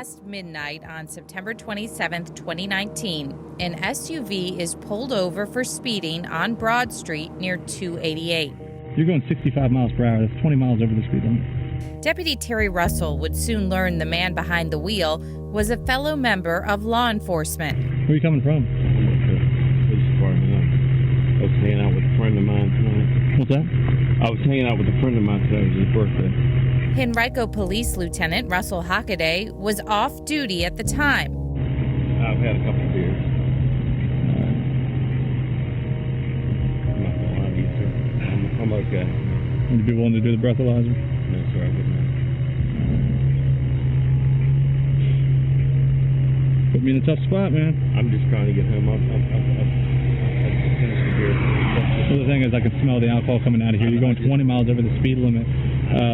past midnight on September 27, 2019, an SUV is pulled over for speeding on Broad Street near 288. You're going 65 miles per hour. That's 20 miles over the speed limit. Deputy Terry Russell would soon learn the man behind the wheel was a fellow member of law enforcement. Where are you coming from? Police department. I was hanging out with a friend of mine tonight. What's that? I was hanging out with a friend of mine today. It was his birthday. Henrico Police Lieutenant Russell Hockaday was off duty at the time. I've had a couple of beers. I'm not going to lie to you, sir. I'm okay. Would you be willing to do the breathalyzer? No, sir, I would not. Put me in a tough spot, man. I'm just trying to get home. I've just finished the beer. So the thing is, I can smell the alcohol coming out of here. You're going 20 miles over the speed limit.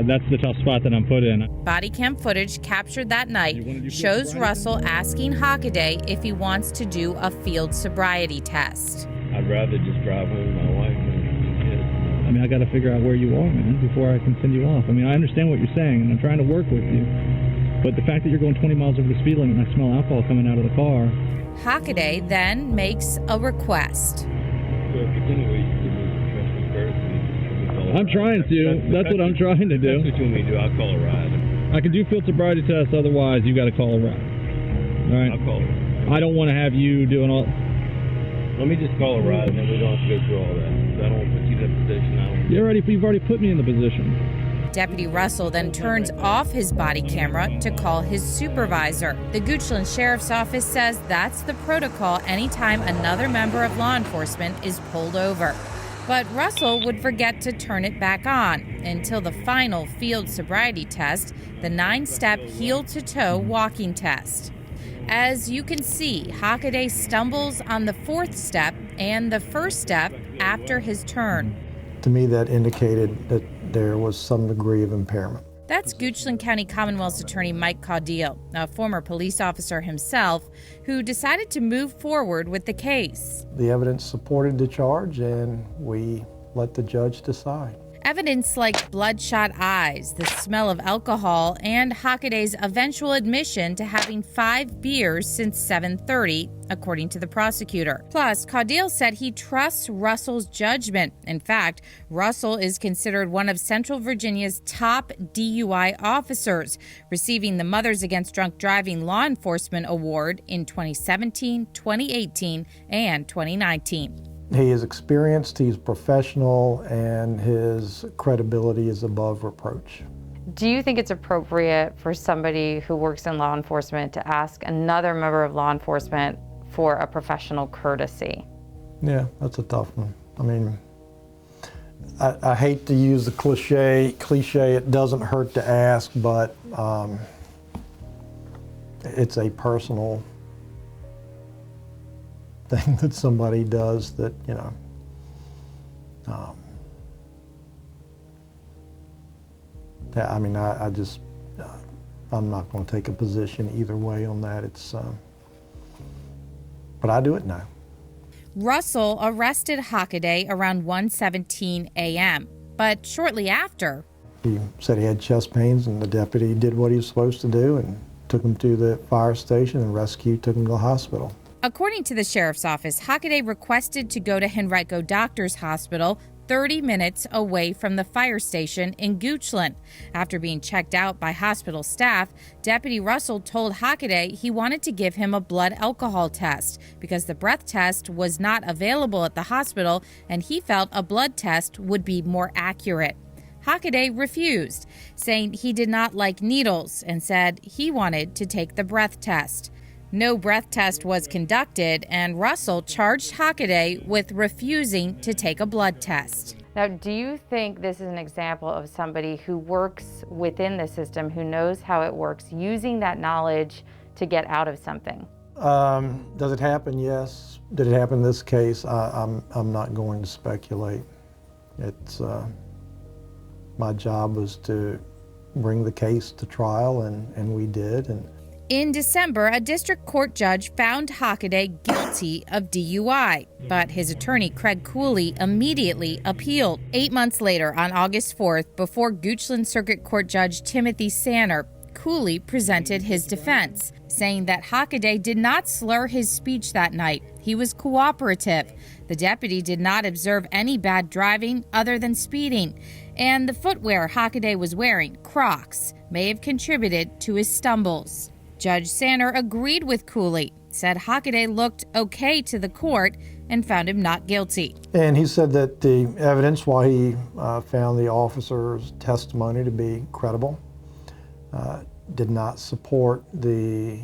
That's the tough spot that I'm put in. Body cam footage captured that night shows Russell asking Hockaday if he wants to do a field sobriety test. I'd rather just drive home with my wife and kids. I mean, I got to figure out where you are, man, before I can send you off. I mean, I understand what you're saying, and I'm trying to work with you. But the fact that you're going 20 miles over the speed limit and I smell alcohol coming out of the car. Hockaday then makes a request. So if it's any way you can give me some trust and courtesy, I'm trying to. That's what I'm trying to do. That's what you want me to do. I'll call a ride. I can do field sobriety tests. Otherwise, you got to call a ride. All right. I'll call a ride. I don't want to have you doing all. Let me just call a ride, and then we don't have to go through all that. I don't want to put you in a position. You've already put me in the position. Deputy Russell then turns off his body camera to call his supervisor. The Goochland Sheriff's Office says that's the protocol anytime another member of law enforcement is pulled over. But Russell would forget to turn it back on until the final field sobriety test, the 9-step heel-to-toe walking test. As you can see, Hockaday stumbles on the 4th step and the 1st step after his turn. To me, that indicated that there was some degree of impairment. That's Goochland County Commonwealth's attorney Mike Caudill, a former police officer himself, who decided to move forward with the case. The evidence supported the charge, and we let the judge decide. Evidence like bloodshot eyes, the smell of alcohol, and Hockaday's eventual admission to having 5 beers since 7:30, according to the prosecutor. Plus, Caudill said he trusts Russell's judgment. In fact, Russell is considered one of Central Virginia's top DUI officers, receiving the Mothers Against Drunk Driving Law Enforcement Award in 2017, 2018, and 2019. He is experienced, he's professional, and his credibility is above reproach. Do you think it's appropriate for somebody who works in law enforcement to ask another member of law enforcement for a professional courtesy? Yeah, that's a tough one. I mean, I hate to use the cliche, it doesn't hurt to ask, but it's a personal thing that somebody does that, you know, I mean, I just, I'm not going to take a position either way on that. It's, but I do it now. Russell arrested Hockaday around 1:17 a.m., but shortly after, he said he had chest pains, and the deputy did what he was supposed to do and took him to the fire station, and rescue took him to the hospital. According to the sheriff's office, Hockaday requested to go to Henrico Doctors Hospital, 30 minutes away from the fire station in Goochland. After being checked out by hospital staff, Deputy Russell told Hockaday he wanted to give him a blood alcohol test because the breath test was not available at the hospital and he felt a blood test would be more accurate. Hockaday refused, saying he did not like needles and said he wanted to take the breath test. No breath test was conducted, and Russell charged Hockaday with refusing to take a blood test. Now, do you think this is an example of somebody who works within the system, who knows how it works, using that knowledge to get out of something? Does it happen? Yes. Did it happen in this case? I'm not going to speculate. It's my job was to bring the case to trial, and we did. And in December, a district court judge found Hockaday guilty of DUI, but his attorney, Craig Cooley, immediately appealed. 8 months later, on August 4th, before Goochland Circuit Court Judge Timothy Sanner, Cooley presented his defense, saying that Hockaday did not slur his speech that night. He was cooperative. The deputy did not observe any bad driving other than speeding, and the footwear Hockaday was wearing, Crocs, may have contributed to his stumbles. Judge Sanner agreed with Cooley, said Hockaday looked okay to the court, and found him not guilty. And he said that the evidence, while he found the officer's testimony to be credible, did not support the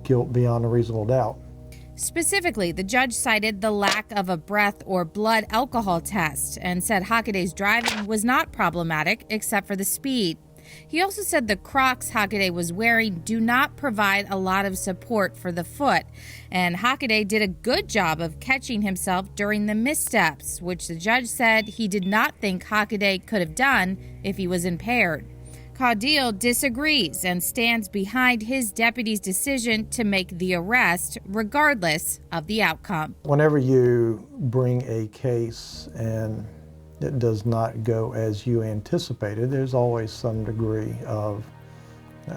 guilt beyond a reasonable doubt. Specifically, the judge cited the lack of a breath or blood alcohol test and said Hockaday's driving was not problematic except for the speed. He also said the Crocs Hockaday was wearing do not provide a lot of support for the foot, and Hockaday did a good job of catching himself during the missteps, which the judge said he did not think Hockaday could have done if he was impaired. Caudill disagrees and stands behind his deputy's decision to make the arrest regardless of the outcome. Whenever you bring a case and it does not go as you anticipated, there's always some degree of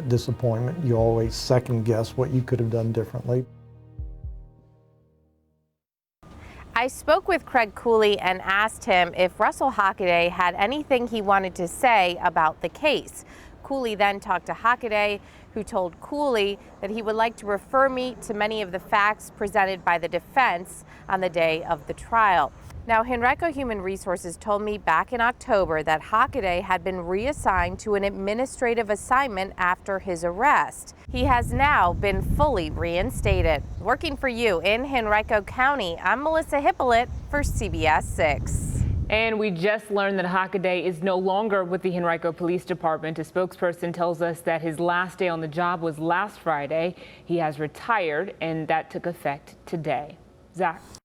disappointment. You always second guess what you could have done differently. I spoke with Craig Cooley and asked him if Russell Hockaday had anything he wanted to say about the case. Cooley then talked to Hockaday, who told Cooley that he would like to refer me to many of the facts presented by the defense on the day of the trial. Now, Henrico Human Resources told me back in October that Hockaday had been reassigned to an administrative assignment after his arrest. He has now been fully reinstated. Working for you in Henrico County, I'm Melissa Hippolyte for CBS 6. And we just learned that Hockaday is no longer with the Henrico Police Department. A spokesperson tells us that his last day on the job was last Friday. He has retired, and that took effect today. Zach.